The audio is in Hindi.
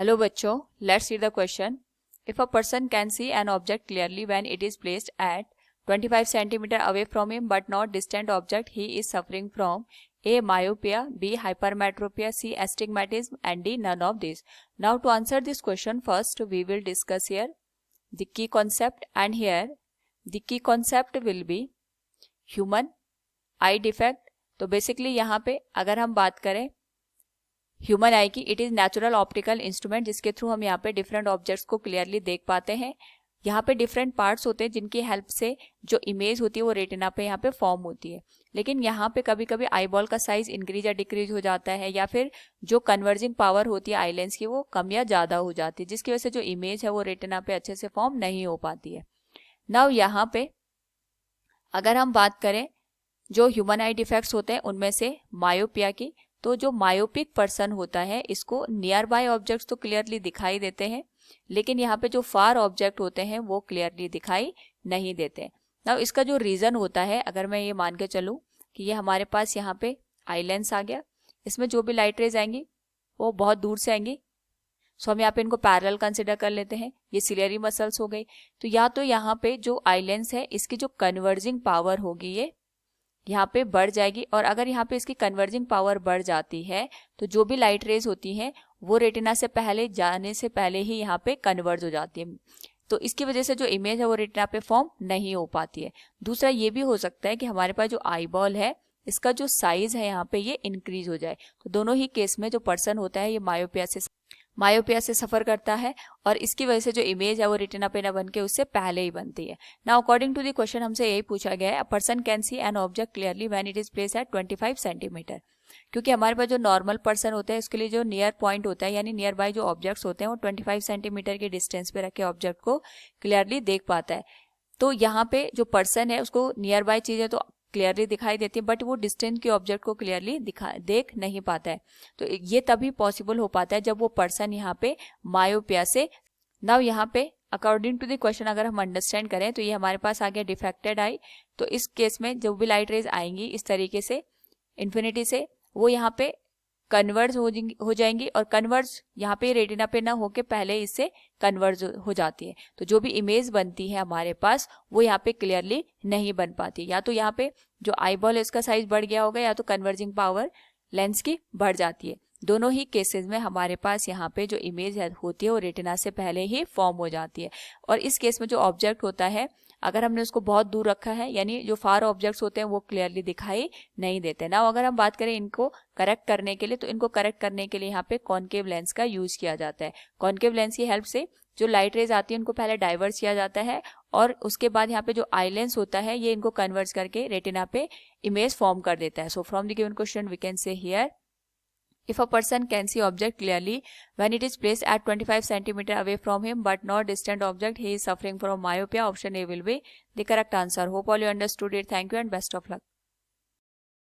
हेलो बच्चों, let's see the question. If a person can see an object clearly when it is placed at 25 centimeter away from him but not distant object, he is suffering from A. myopia, B. hypermetropia, C. astigmatism and D. none of these. Now to answer this question, first we will discuss here the key concept, and here the key concept will be human eye defect. तो बेसिकली यहाँ पे अगर हम बात करें ह्यूमन आई की, it is natural optical instrument जिसके थ्रू हम यहाँ पे डिफरेंट ऑब्जेक्ट्स को क्लियरली देख पाते हैं. यहाँ पे डिफरेंट पार्ट्स होते हैं जिनकी हेल्प से जो इमेज होती है वो रेटिना पे यहाँ पे फॉर्म होती है. लेकिन यहाँ पे कभी कभी आई बॉल का साइज इंक्रीज या डिक्रीज हो जाता है, या फिर जो कन्वर्जिंग पावर होती है आई लेंस की वो कम या ज़्यादा हो जाती है, जिसकी वजह से जो इमेज है वो रेटिना पे अच्छे से फॉर्म नहीं हो पाती है. नाउ यहाँ पे अगर हम बात करें जो ह्यूमन आई डिफेक्ट्स होते हैं उनमें से मायोपिया की, तो जो मायोपिक पर्सन होता है इसको नियर बाय ऑब्जेक्ट्स तो क्लियरली दिखाई देते हैं, लेकिन यहाँ पे जो फार ऑब्जेक्ट होते हैं वो क्लियरली दिखाई नहीं देते. ना इसका जो रीज़न होता है, अगर मैं ये मान के चलूँ कि ये हमारे पास यहाँ पे आई लेंस आ गया, इसमें जो भी लाइट रेज आएंगी वो बहुत दूर से आएंगी, सो हम यहाँ पे इनको पैरेलल कंसिडर कर लेते हैं. ये सिलियरी मसल्स हो गई, तो या तो यहाँ पे जो आई लेंस है इसकी जो कन्वर्जिंग पावर होगी ये यहाँ पे बढ़ जाएगी, और अगर यहाँ पे इसकी कन्वर्जिंग पावर बढ़ जाती है तो जो भी लाइट रेज होती हैं वो रेटिना से पहले जाने से पहले ही यहाँ पे कन्वर्ज हो जाती है. तो इसकी वजह से जो इमेज है वो रेटिना पे फॉर्म नहीं हो पाती है. दूसरा ये भी हो सकता है कि हमारे पास जो आई बॉल है इसका जो साइज है यहाँ पे ये इंक्रीज हो जाए. तो दोनों ही केस में जो पर्सन होता है ये मायोपिया से सफर करता है, और इसकी वजह से जो इमेज है वो रेटिना पे ना बन के उससे पहले ही बनती है. Now according to the question हमसे यही पूछा गया है, a person can see an object clearly when it is placed at 25 centimetre. क्योंकि हमारे पास जो नॉर्मल पर्सन होता है उसके लिए जो नियर पॉइंट होता है यानी नियर बाय जो ऑब्जेक्ट्स होते हैं वो 25 सेंटीमीटर के डिस्टेंस पे रखे ऑब्जेक्ट को क्लियरली देख पाता है. तो यहाँ पे जो पर्सन है उसको नियर बाय चीजें तो क्लियरली दिखाई देती है, बट वो डिस्टेंस के ऑब्जेक्ट को क्लियरली देख नहीं पाता है. तो ये तभी पॉसिबल हो पाता है जब वो पर्सन यहाँ पे मायोपिया से. नाउ यहाँ पे अकॉर्डिंग टू द क्वेश्चन अगर हम अंडरस्टैंड करें तो ये हमारे पास आ गया डिफेक्टेड आई. तो इस केस में जो भी लाइट रेज आएंगी इस तरीके से इन्फिनिटी से वो यहाँ पे कन्वर्ज हो जाएंगी, और कन्वर्ज यहाँ पे रेटिना पे ना होके पहले इससे कन्वर्ज हो जाती है. तो जो भी इमेज बनती है हमारे पास वो यहाँ पे क्लियरली नहीं बन पाती. या तो यहाँ पे जो आई बॉल है इसका साइज बढ़ गया होगा, या तो कन्वर्जिंग पावर लेंस की बढ़ जाती है. दोनों ही केसेस में हमारे पास यहाँ पे जो इमेज होती है वो रेटिना से पहले ही फॉर्म हो जाती है. और इस केस में जो ऑब्जेक्ट होता है अगर हमने उसको बहुत दूर रखा है यानी जो फार ऑब्जेक्ट्स होते हैं वो क्लियरली दिखाई नहीं देते. ना अगर हम बात करें इनको करेक्ट करने के लिए, तो इनको करेक्ट करने के लिए यहाँ पे कॉनकेव लेंस का यूज किया जाता है. कॉनकेव लेंस की हेल्प से जो लाइट रेज आती है उनको पहले डाइवर्ट किया जाता है, और उसके बाद यहाँ पे जो आई लेंस होता है ये इनको कन्वर्ट करके रेटिना पे इमेज फॉर्म कर देता है. So from the given question we can say here, if a person can see object clearly when it is placed at 25 centimeter away from him but not distant object, he is suffering from myopia. Option A will be the correct answer. Hope all you understood it. Thank you and best of luck.